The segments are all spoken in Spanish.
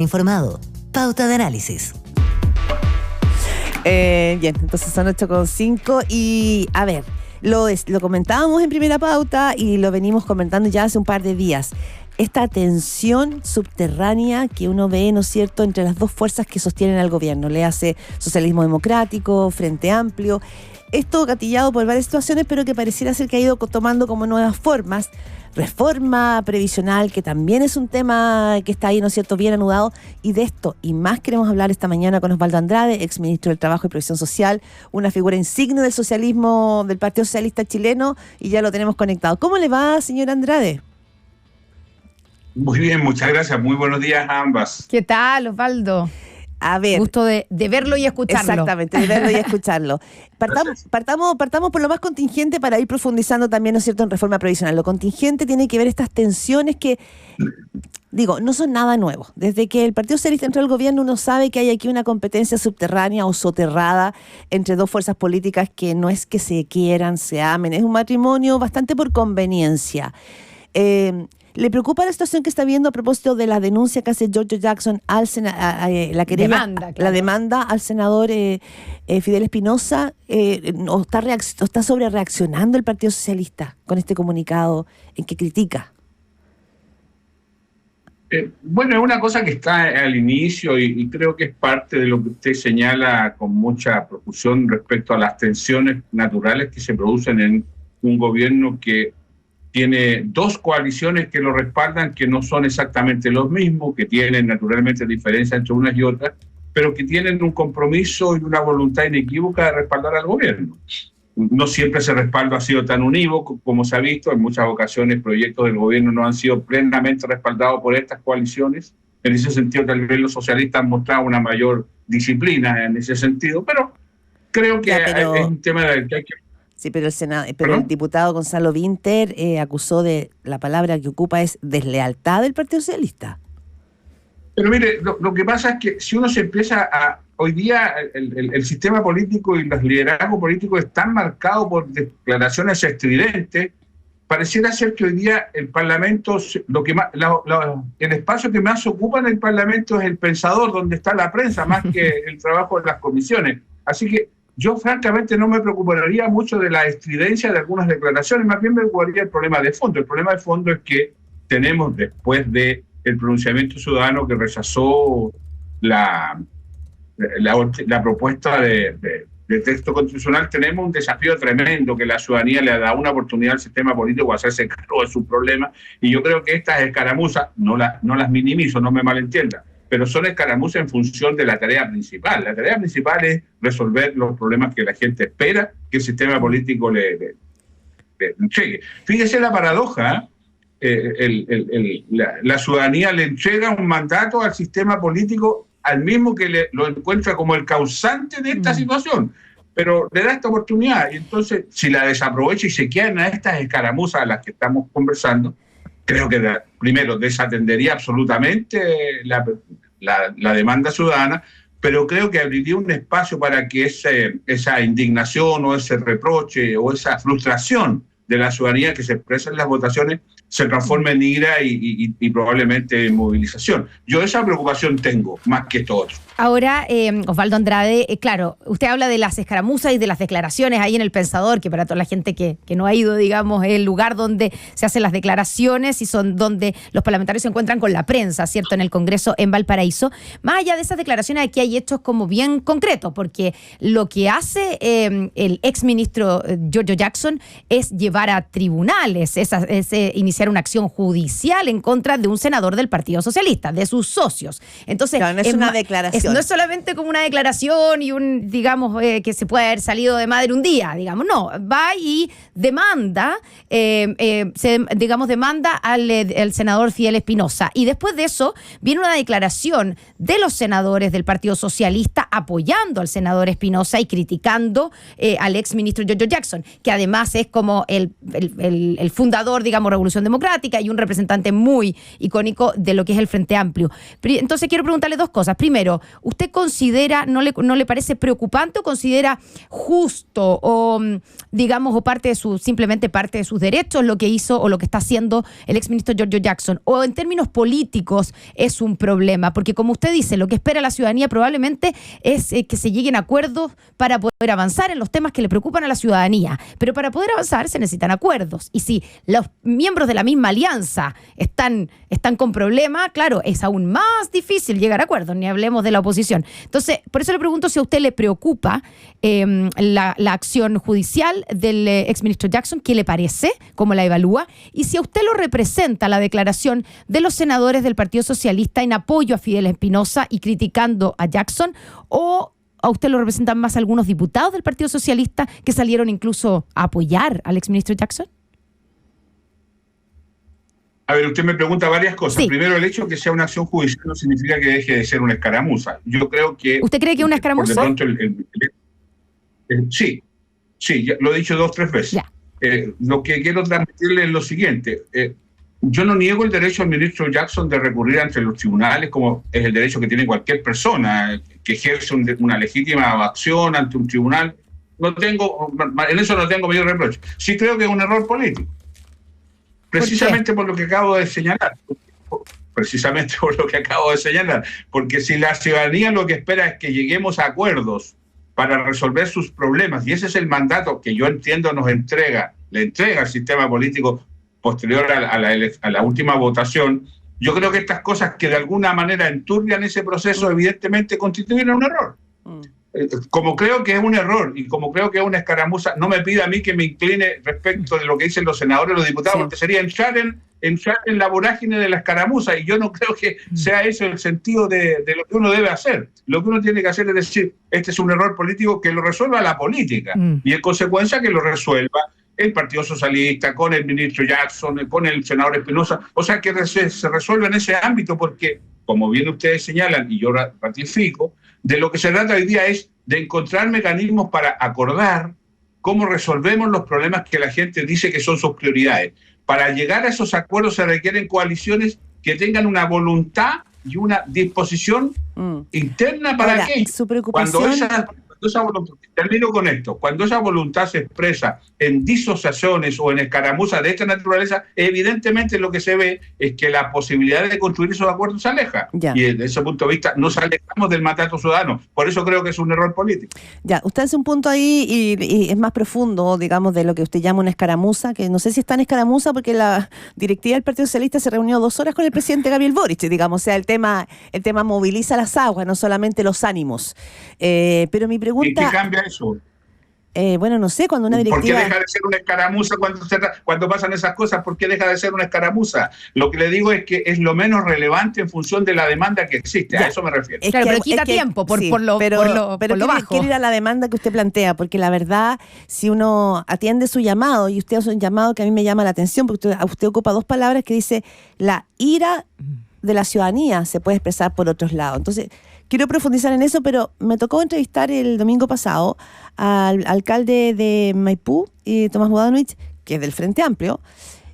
Informado. Pauta de análisis. Bien, entonces son 8:05 y a ver, lo comentábamos en primera pauta y lo venimos comentando ya hace un par de días. Esta tensión subterránea que uno ve, ¿no es cierto?, entre las dos fuerzas que sostienen al gobierno, le hace Socialismo Democrático, Frente Amplio. Esto gatillado por varias situaciones, pero que pareciera ser que ha ido tomando como nuevas formas. Reforma previsional, que también es un tema que está ahí, ¿no es cierto?, bien anudado. Y de esto y más queremos hablar esta mañana con Osvaldo Andrade, exministro del Trabajo y Previsión Social, una figura insigne del socialismo, del Partido Socialista Chileno, y ya lo tenemos conectado. ¿Cómo le va, señor Andrade? Muy bien, muchas gracias. Muy buenos días a ambas. ¿Qué tal, Osvaldo? A ver. Gusto de verlo y escucharlo. Exactamente, de verlo y escucharlo. Partamos por lo más contingente para ir profundizando también, ¿no es cierto?, en reforma previsional. Lo contingente tiene que ver estas tensiones que, digo, no son nada nuevo. Desde que el Partido Socialista entró al gobierno, uno sabe que hay aquí una competencia subterránea o soterrada entre dos fuerzas políticas que no es que se quieran, se amen. Es un matrimonio bastante por conveniencia. ¿Le preocupa la situación que está viendo a propósito de la denuncia que hace Giorgio Jackson al la demanda al senador Fidel Espinosa? ¿O está sobre reaccionando el Partido Socialista con este comunicado en que critica? Bueno, es una cosa que está al inicio y creo que es parte de lo que usted señala con mucha profusión respecto a las tensiones naturales que se producen en un gobierno que tiene dos coaliciones que lo respaldan, que no son exactamente los mismos, que tienen naturalmente diferencias entre unas y otras, pero que tienen un compromiso y una voluntad inequívoca de respaldar al gobierno. No siempre ese respaldo ha sido tan unívoco como se ha visto. En muchas ocasiones proyectos del gobierno no han sido plenamente respaldados por estas coaliciones. En ese sentido, tal vez los socialistas han mostrado una mayor disciplina en ese sentido, pero creo que es un tema del que hay que... Sí, pero el diputado Gonzalo Vinter acusó de, la palabra que ocupa es deslealtad del Partido Socialista. Pero mire, lo que pasa es que si uno se empieza a... Hoy día el sistema político y los liderazgos políticos están marcados por declaraciones estridentes. Pareciera ser que hoy día el Parlamento, el espacio que más ocupa en el Parlamento es el pensador, donde está la prensa, más que el trabajo de las comisiones. Así que yo francamente no me preocuparía mucho de la estridencia de algunas declaraciones, más bien me preocuparía el problema de fondo. El problema de fondo es que tenemos, después del pronunciamiento ciudadano que rechazó la propuesta de texto constitucional, tenemos un desafío tremendo, que la ciudadanía le ha dado una oportunidad al sistema político a hacerse cargo de sus problemas, y yo creo que estas escaramuzas, no las minimizo, no me malentiendan, pero son escaramuzas en función de la tarea principal. La tarea principal es resolver los problemas que la gente espera que el sistema político le entregue. Fíjese la paradoja, la ciudadanía le entrega un mandato al sistema político al mismo que lo encuentra como el causante de esta situación, pero le da esta oportunidad, y entonces si la desaprovecha y se quedan a estas escaramuzas a las que estamos conversando, creo que primero desatendería absolutamente la demanda ciudadana, pero creo que abriría un espacio para que esa indignación o ese reproche o esa frustración de la ciudadanía que se expresa en las votaciones se transforme en ira y probablemente en movilización. Yo esa preocupación tengo, más que todo. Ahora, Osvaldo Andrade, claro, usted habla de las escaramuzas y de las declaraciones ahí en El Pensador, que para toda la gente que no ha ido, digamos, es el lugar donde se hacen las declaraciones y son donde los parlamentarios se encuentran con la prensa, ¿cierto?, en el Congreso en Valparaíso. Más allá de esas declaraciones, aquí hay hechos como bien concretos, porque lo que hace el exministro Giorgio Jackson es llevar a tribunales, es iniciar una acción judicial en contra de un senador del Partido Socialista, de sus socios. Entonces, claro, no es una declaración. No es solamente como una declaración y digamos, que se puede haber salido de madre un día, digamos, no, va y demanda, demanda al senador Fidel Espinosa. Y después de eso viene una declaración de los senadores del Partido Socialista apoyando al senador Espinosa y criticando al exministro Giorgio Jackson, que además es como el fundador, digamos, Revolución Democrática y un representante muy icónico de lo que es el Frente Amplio. Entonces quiero preguntarle dos cosas. Primero, ¿usted considera, no le parece preocupante o considera justo o, digamos, o simplemente parte de sus derechos lo que hizo o lo que está haciendo el exministro Giorgio Jackson? O en términos políticos es un problema, porque como usted dice, lo que espera la ciudadanía probablemente es que se lleguen a acuerdos para poder avanzar en los temas que le preocupan a la ciudadanía. Pero para poder avanzar se necesitan acuerdos. Y si los miembros de la misma alianza están con problemas, claro, es aún más difícil llegar a acuerdos, ni hablemos de la oposición. Entonces, por eso le pregunto si a usted le preocupa la acción judicial del exministro Jackson, ¿qué le parece? ¿Cómo la evalúa? Y si a usted lo representa la declaración de los senadores del Partido Socialista en apoyo a Fidel Espinosa y criticando a Jackson, o a usted lo representan más algunos diputados del Partido Socialista que salieron incluso a apoyar al exministro Jackson. A ver, usted me pregunta varias cosas. Sí. Primero, el hecho de que sea una acción judicial no significa que deje de ser una escaramuza. Yo creo que... ¿Usted cree que es una escaramuza? Por de pronto sí, ya lo he dicho 2 o 3 veces. Lo que quiero transmitirle es lo siguiente. Yo no niego el derecho al ministro Jackson de recurrir ante los tribunales, como es el derecho que tiene cualquier persona que ejerce una legítima acción ante un tribunal. En eso no tengo mayor reproche. Sí creo que es un error político. Precisamente por lo que acabo de señalar. Porque si la ciudadanía lo que espera es que lleguemos a acuerdos para resolver sus problemas, y ese es el mandato que yo entiendo le entrega al sistema político posterior a la última votación, yo creo que estas cosas que de alguna manera enturbian ese proceso evidentemente constituyen un error. Como creo que es un error y como creo que es una escaramuza, no me pida a mí que me incline respecto de lo que dicen los senadores y los diputados, porque sería entrar en la vorágine de la escaramuza, y yo no creo que sea ese el sentido de lo que uno debe hacer. Lo que uno tiene que hacer es decir, este es un error político, que lo resuelva la política, y en consecuencia que lo resuelva el Partido Socialista, con el ministro Jackson, con el senador Espinosa, o sea, que se resuelva en ese ámbito, porque, como bien ustedes señalan, y yo ratifico, de lo que se trata hoy día es de encontrar mecanismos para acordar cómo resolvemos los problemas que la gente dice que son sus prioridades. Para llegar a esos acuerdos se requieren coaliciones que tengan una voluntad y una disposición interna para aquello. Su preocupación... Termino con esto. Cuando esa voluntad se expresa en disociaciones o en escaramuzas de esta naturaleza, evidentemente lo que se ve es que la posibilidad de construir esos acuerdos se aleja. Y desde ese punto de vista nos alejamos del mandato ciudadano. Por eso creo que es un error político. Ya, usted hace un punto ahí y es más profundo, digamos, de lo que usted llama una escaramuza, que no sé si es tan escaramuza porque la directiva del Partido Socialista se reunió 2 horas con el presidente Gabriel Boric, digamos, o sea, el tema moviliza las aguas, no solamente los ánimos. Pero mi pregunta... ¿Y qué cambia eso? Bueno, no sé, cuando una directiva... ¿Por qué deja de ser una escaramuza cuando pasan esas cosas? ¿Por qué deja de ser una escaramuza? Lo que le digo es que es lo menos relevante en función de la demanda que existe. A eso me refiero. Claro, pero quita tiempo por lo bajo. Quiero ir a la demanda que usted plantea, porque la verdad, si uno atiende su llamado, y usted hace un llamado que a mí me llama la atención, porque usted ocupa 2 palabras que dice, la ira de la ciudadanía se puede expresar por otros lados. Entonces, quiero profundizar en eso, pero me tocó entrevistar el domingo pasado al alcalde de Maipú, Tomás Bodanovich, que es del Frente Amplio,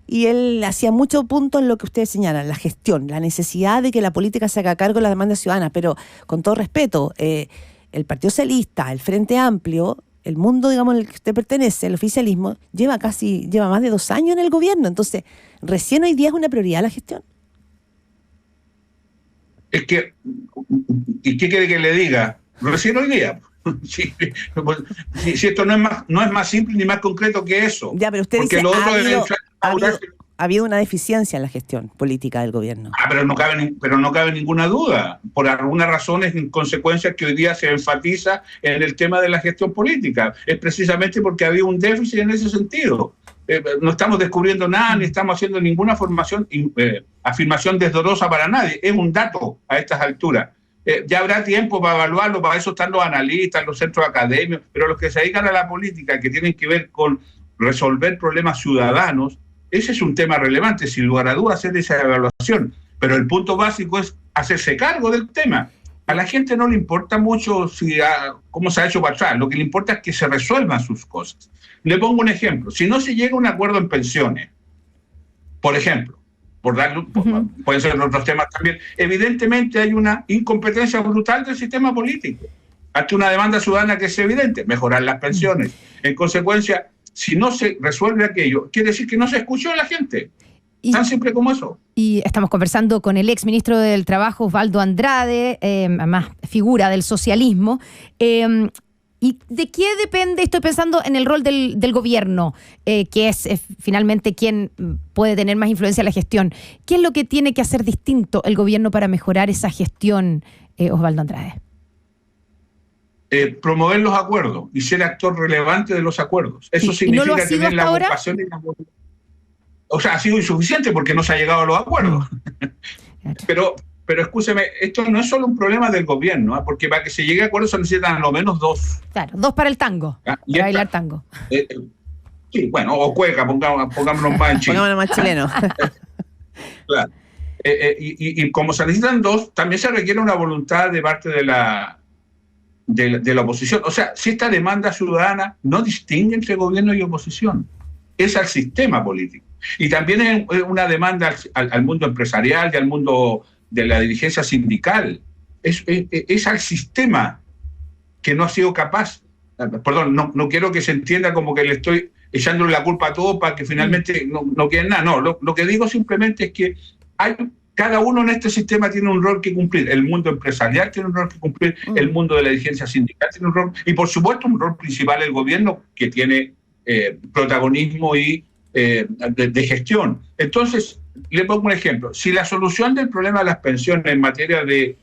y él hacía mucho punto en lo que ustedes señalan, la gestión, la necesidad de que la política se haga cargo de las demandas ciudadanas, pero con todo respeto, el Partido Socialista, el Frente Amplio, el mundo, digamos, al que usted pertenece, el oficialismo, lleva más de 2 años en el gobierno, entonces, ¿recién hoy día es una prioridad la gestión? Es que, ¿y qué quiere que le diga? Recién hoy día. Si esto no es más simple ni más concreto que eso. Ya, pero usted dice, ha habido una deficiencia en la gestión política del gobierno. Pero no cabe ninguna duda. Por algunas razones, en consecuencia, que hoy día se enfatiza en el tema de la gestión política. Es precisamente porque había un déficit en ese sentido. No estamos descubriendo nada, ni estamos haciendo ninguna afirmación desdorosa para nadie. Es un dato a estas alturas. Ya habrá tiempo para evaluarlo, para eso están los analistas, los centros académicos, pero los que se dedican a la política, que tienen que ver con resolver problemas ciudadanos, ese es un tema relevante, sin lugar a dudas, hacer esa evaluación. Pero el punto básico es hacerse cargo del tema. A la gente no le importa mucho cómo se ha hecho para atrás, lo que le importa es que se resuelvan sus cosas. Le pongo un ejemplo. Si no se llega a un acuerdo en pensiones, por ejemplo, pueden ser otros temas también. Evidentemente hay una incompetencia brutal del sistema político ante una demanda ciudadana que es evidente, mejorar las pensiones. En consecuencia, si no se resuelve aquello, quiere decir que no se escuchó a la gente. Tan simple como eso. Y estamos conversando con el ex ministro del Trabajo, Osvaldo Andrade, además figura del socialismo. ¿Y de qué depende? Estoy pensando en el rol del gobierno, que es finalmente quien puede tener más influencia en la gestión. ¿Qué es lo que tiene que hacer distinto el gobierno para mejorar esa gestión, Osvaldo Andrade? Promover los acuerdos y ser actor relevante de los acuerdos. Eso significa ¿no lo ha sido tener la hasta vocación y la voluntad. O sea, ha sido insuficiente porque no se ha llegado a los acuerdos. Pero escúcheme, esto no es solo un problema del gobierno, porque para que se llegue a acuerdos se necesitan a lo menos 2. Claro, 2 para el tango, para bailar tango. Sí, bueno, o cueca, pongámonos más en Chile. Pongámonos más chileno. Claro. Y como se necesitan 2, también se requiere una voluntad de parte de la oposición. O sea, si esta demanda ciudadana no distingue entre gobierno y oposición, es al sistema político. Y también es una demanda al mundo empresarial y al mundo de la dirigencia sindical. Es al sistema que no ha sido capaz. Perdón, no quiero que se entienda como que le estoy echándole la culpa a todo para que finalmente no quede nada. No, lo que digo simplemente es que cada uno en este sistema tiene un rol que cumplir. El mundo empresarial tiene un rol que cumplir, el mundo de la dirigencia sindical tiene un rol, y por supuesto un rol principal el gobierno, que tiene protagonismo y de gestión. Entonces, le pongo un ejemplo. Si la solución del problema de las pensiones en materia de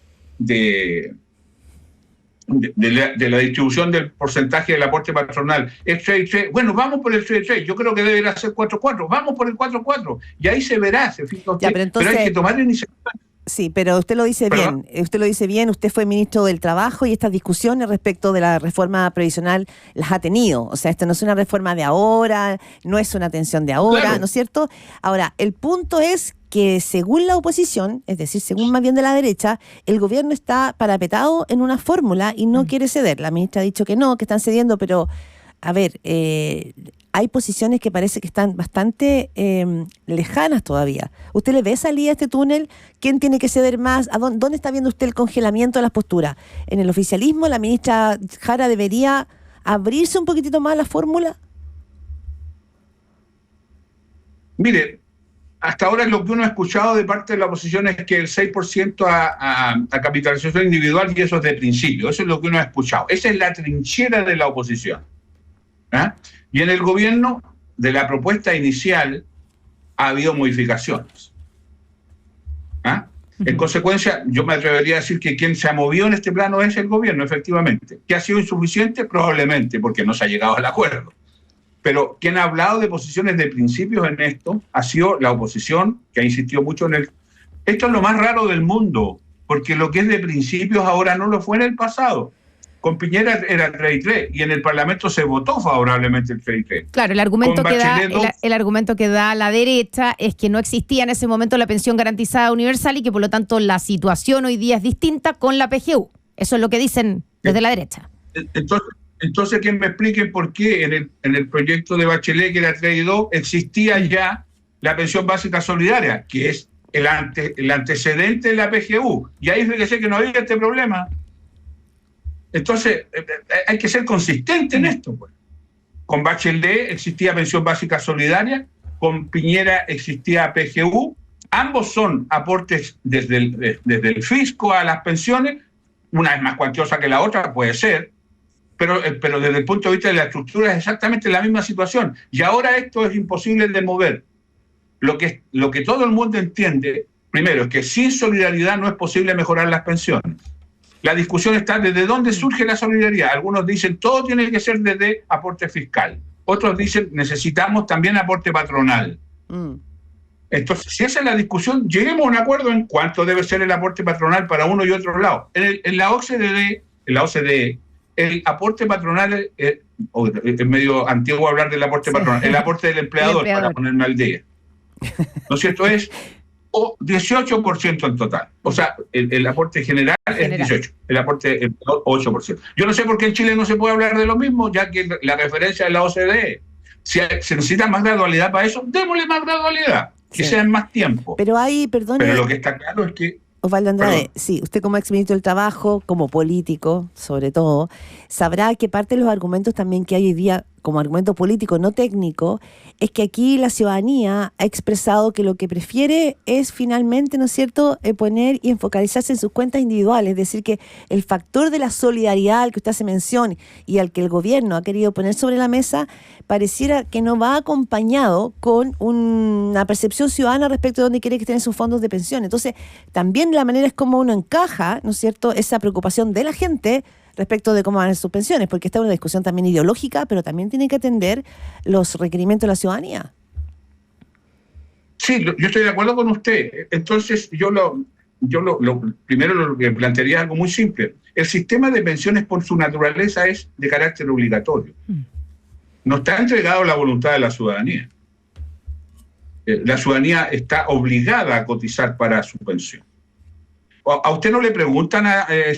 la distribución del porcentaje del aporte patronal es 3-3, bueno, vamos por el 3-3. Yo creo que debería ser 4-4. Vamos por el 4-4. Y ahí se verá, se fija usted. Pero hay que tomar iniciativa. Sí, pero usted lo dice bien. Usted lo dice bien. Usted fue ministro del Trabajo y estas discusiones respecto de la reforma previsional las ha tenido. O sea, esto no es una reforma de ahora, no es una atención de ahora, claro, ¿no es cierto? Ahora, el punto es que según la oposición, es decir, según más bien de la derecha, el gobierno está parapetado en una fórmula y no quiere ceder. La ministra ha dicho que no, que están cediendo, pero a ver, hay posiciones que parece que están bastante lejanas todavía. ¿Usted le ve salida a este túnel? ¿Quién tiene que ceder más? ¿Dónde está viendo usted el congelamiento de las posturas? ¿En el oficialismo la ministra Jara debería abrirse un poquitito más a la fórmula? Mire, hasta ahora lo que uno ha escuchado de parte de la oposición es que el 6% a capitalización individual, y eso es de principio. Eso es lo que uno ha escuchado. Esa es la trinchera de la oposición. Y en el gobierno, de la propuesta inicial, ha habido modificaciones. En consecuencia, yo me atrevería a decir que quien se ha movido en este plano es el gobierno, efectivamente. ¿Que ha sido insuficiente? Probablemente, porque no se ha llegado al acuerdo. Pero quien ha hablado de posiciones de principios en esto ha sido la oposición, que ha insistido mucho en el... Esto es lo más raro del mundo, porque lo que es de principios ahora no lo fue en el pasado. Con Piñera era el 3-3 y en el Parlamento se votó favorablemente el 3-3. Claro, el argumento que da la derecha es que no existía en ese momento la pensión garantizada universal y que por lo tanto la situación hoy día es distinta con la PGU. Eso es lo que dicen desde la derecha. Entonces que me expliquen por qué en el proyecto de Bachelet, que era 3-2, existía ya la pensión básica solidaria, que es el antecedente de la PGU. Y ahí fíjese que no había este problema. Entonces, hay que ser consistente en esto, pues. Con Bachelet existía pensión básica solidaria, con Piñera existía PGU. Ambos son aportes desde el fisco a las pensiones. Una es más cuantiosa que la otra, puede ser, pero desde el punto de vista de la estructura es exactamente la misma situación. Y ahora esto es imposible de mover. Lo que todo el mundo entiende, primero, es que sin solidaridad no es posible mejorar las pensiones. La discusión está desde dónde surge la solidaridad. Algunos dicen todo tiene que ser desde aporte fiscal. Otros dicen necesitamos también aporte patronal. Entonces, si esa es la discusión, lleguemos a un acuerdo en cuánto debe ser el aporte patronal para uno y otro lado. En la OCDE, el aporte patronal, es medio antiguo hablar del aporte patronal, el aporte del empleador, para ponerme al día. ¿No es cierto? Es 18% en total. O sea, el aporte general es 18%, el aporte 8%. Yo no sé por qué en Chile no se puede hablar de lo mismo, ya que la referencia es la OCDE. Si se necesita más gradualidad para eso, démosle más gradualidad. que sea en más tiempo. Pero hay, perdone... Pero lo que está claro es que... Osvaldo Andrade, Perdón. sí, usted como exministro del Trabajo, como político, sobre todo, sabrá que parte de los argumentos también que hay hoy día como argumento político, no técnico, es que aquí la ciudadanía ha expresado que lo que prefiere es finalmente, ¿no es cierto?, poner y focalizarse en sus cuentas individuales, es decir, que el factor de la solidaridad al que usted hace mención y al que el gobierno ha querido poner sobre la mesa, pareciera que no va acompañado con una percepción ciudadana respecto de dónde quiere que estén sus fondos de pensión. Entonces, también la manera es como uno encaja, ¿no es cierto?, esa preocupación de la gente respecto de cómo van a ser sus pensiones, porque esta es una discusión también ideológica, pero también tiene que atender los requerimientos de la ciudadanía. Sí, yo estoy de acuerdo con usted. Entonces, primero lo que plantearía es algo muy simple. El sistema de pensiones por su naturaleza es de carácter obligatorio. No está entregado a la voluntad de la ciudadanía. La ciudadanía está obligada a cotizar para su pensión. A usted no le preguntan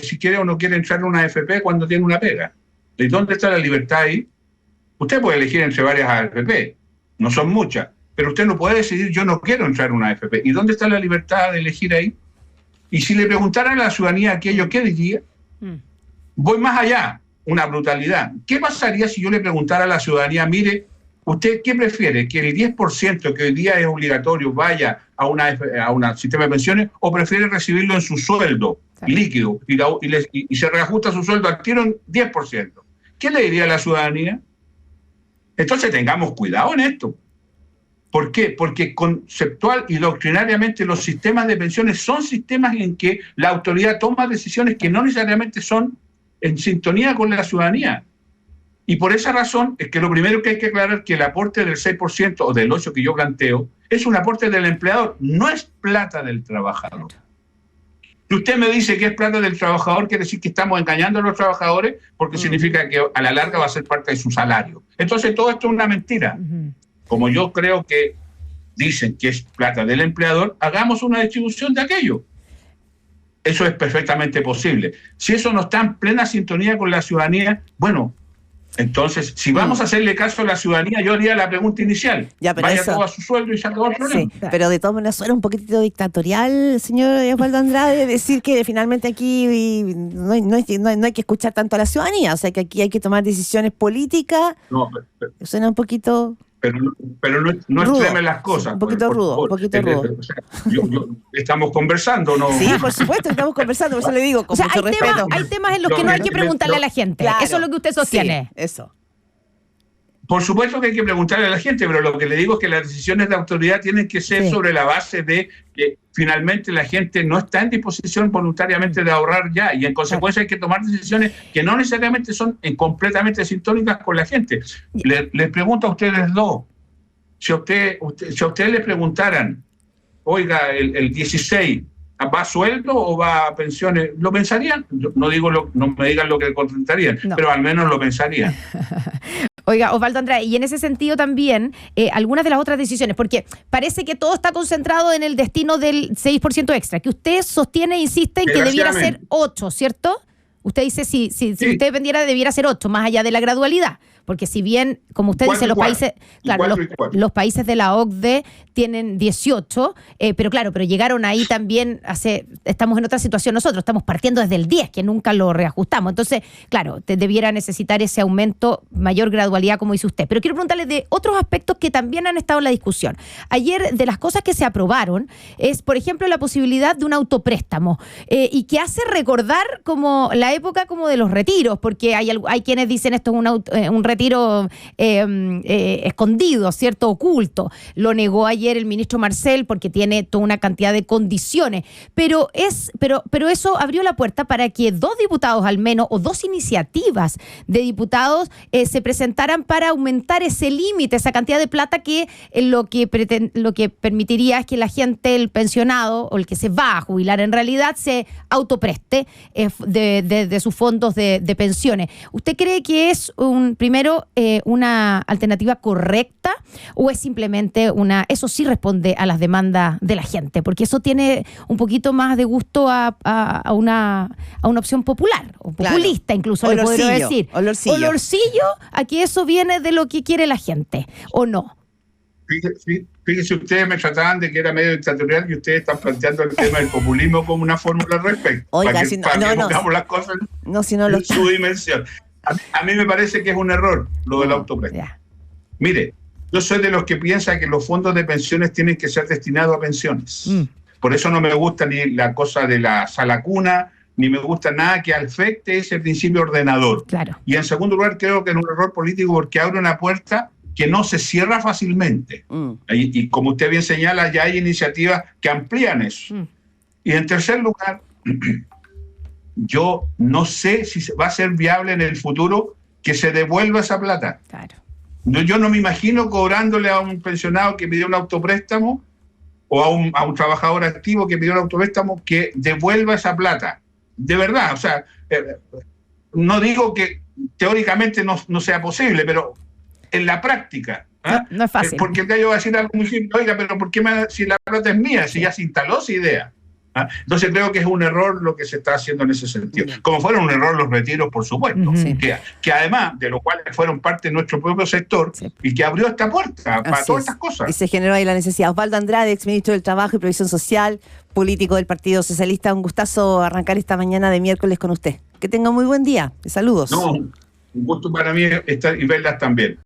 si quiere o no quiere entrar en una AFP cuando tiene una pega. ¿Y dónde está la libertad ahí? Usted puede elegir entre varias AFP, no son muchas, pero usted no puede decidir yo no quiero entrar en una AFP. ¿Y dónde está la libertad de elegir ahí? Y si le preguntaran a la ciudadanía aquello, ¿qué diría? Voy más allá, una brutalidad. ¿Qué pasaría si yo le preguntara a la ciudadanía, mire, ¿usted qué prefiere? ¿Que el 10% que hoy día es obligatorio vaya a un sistema de pensiones o prefiere recibirlo en su sueldo líquido y se reajusta su sueldo al tiro en 10%? ¿Qué le diría a la ciudadanía? Entonces tengamos cuidado en esto. ¿Por qué? Porque conceptual y doctrinariamente los sistemas de pensiones son sistemas en que la autoridad toma decisiones que no necesariamente son en sintonía con la ciudadanía. Y por esa razón es que lo primero que hay que aclarar es que el aporte del 6% o del 8% que yo planteo es un aporte del empleador, no es plata del trabajador. Si usted me dice que es plata del trabajador, quiere decir que estamos engañando a los trabajadores porque significa que a la larga va a ser parte de su salario. Entonces todo esto es una mentira. Como yo creo que dicen que es plata del empleador, hagamos una distribución de aquello. Eso es perfectamente posible. Si eso no está en plena sintonía con la ciudadanía, bueno, entonces, si vamos a hacerle caso a la ciudadanía, yo haría la pregunta inicial. Vaya todo a su sueldo y se acabó el problema. Sí, pero de todas maneras suena un poquitito dictatorial, señor Osvaldo Andrade, decir que finalmente aquí no hay que escuchar tanto a la ciudadanía, o sea que aquí hay que tomar decisiones políticas. No, suena un poquito... Pero no extremen las cosas. Un poquito rudo. O sea, estamos conversando, ¿no? Sí, por supuesto, estamos conversando, por eso le digo, con mucho respeto. Hay temas en los que no hay que preguntarle a la gente. Claro, eso es lo que usted sostiene. Sí, eso. Por supuesto que hay que preguntarle a la gente, pero lo que le digo es que las decisiones de autoridad tienen que ser sobre la base de que finalmente la gente no está en disposición voluntariamente de ahorrar ya, y en consecuencia hay que tomar decisiones que no necesariamente son completamente sintónicas con la gente. Les pregunto a ustedes dos, si a ustedes les preguntaran, oiga, el 16, ¿va a sueldo o va a pensiones? ¿Lo pensarían? No me digan lo que contestarían, pero al menos lo pensarían. Oiga, Osvaldo Andrade, y en ese sentido también, algunas de las otras decisiones, porque parece que todo está concentrado en el destino del 6% extra, que usted sostiene e insiste en que debiera ser 8%, ¿cierto? Usted dice, si usted dependiera, debiera ser 8%, más allá de la gradualidad. Porque si bien, como usted dice, los países, claro, los países de la OCDE tienen 18, pero llegaron ahí también, estamos en otra situación nosotros, estamos partiendo desde el 10, que nunca lo reajustamos. Entonces, claro, debiera necesitar ese aumento, mayor gradualidad, como dice usted. Pero quiero preguntarle de otros aspectos que también han estado en la discusión. Ayer, de las cosas que se aprobaron, es, por ejemplo, la posibilidad de un autopréstamo, y que hace recordar como la época como de los retiros, porque hay quienes dicen esto es un retiro escondido, ¿cierto? Oculto. Lo negó ayer el ministro Marcel porque tiene toda una cantidad de condiciones. Pero eso abrió la puerta para que 2 diputados al menos, o 2 iniciativas de diputados se presentaran para aumentar ese límite, esa cantidad de plata que lo que permitiría es que la gente, el pensionado o el que se va a jubilar en realidad, se autopreste de sus fondos de pensiones. ¿Usted cree que es una alternativa correcta o es simplemente eso sí responde a las demandas de la gente? Porque eso tiene un poquito más de gusto a una opción popular o populista, incluso le podría decir. Olorcillo a que eso viene de lo que quiere la gente, ¿o no? Fíjese, ustedes me trataban de que era medio dictatorial y ustedes están planteando el tema del populismo como una fórmula al respecto. Oiga, para que, si no, para que no, pongamos las cosas no, si no lo... en su dimensión. A mí me parece que es un error lo del autopréstamo. Ya. Mire, yo soy de los que piensa que los fondos de pensiones tienen que ser destinados a pensiones. Por eso no me gusta ni la cosa de la sala cuna, ni me gusta nada que afecte ese principio ordenador. Claro. Y en segundo lugar, creo que es un error político porque abre una puerta que no se cierra fácilmente. Y como usted bien señala, ya hay iniciativas que amplían eso. Y en tercer lugar, yo no sé si va a ser viable en el futuro que se devuelva esa plata. Claro. Yo no me imagino cobrándole a un pensionado que pidió un autopréstamo o a un trabajador activo que pidió un autopréstamo que devuelva esa plata. De verdad, o sea, no digo que teóricamente no sea posible, pero en la práctica. No es fácil. Porque el gallo va a decir algo muy simple, oiga, pero ¿por qué si la plata es mía? Si ya se instaló esa idea. Entonces creo que es un error lo que se está haciendo en ese sentido. Como fueron un error los retiros, por supuesto, que además de lo cual fueron parte de nuestro propio sector y que abrió esta puerta para todas estas cosas. Y se generó ahí la necesidad. Osvaldo Andrade, exministro del Trabajo y Previsión Social, político del Partido Socialista, un gustazo arrancar esta mañana de miércoles con usted. Que tenga muy buen día. Saludos. No, un gusto para mí estar y verlas también.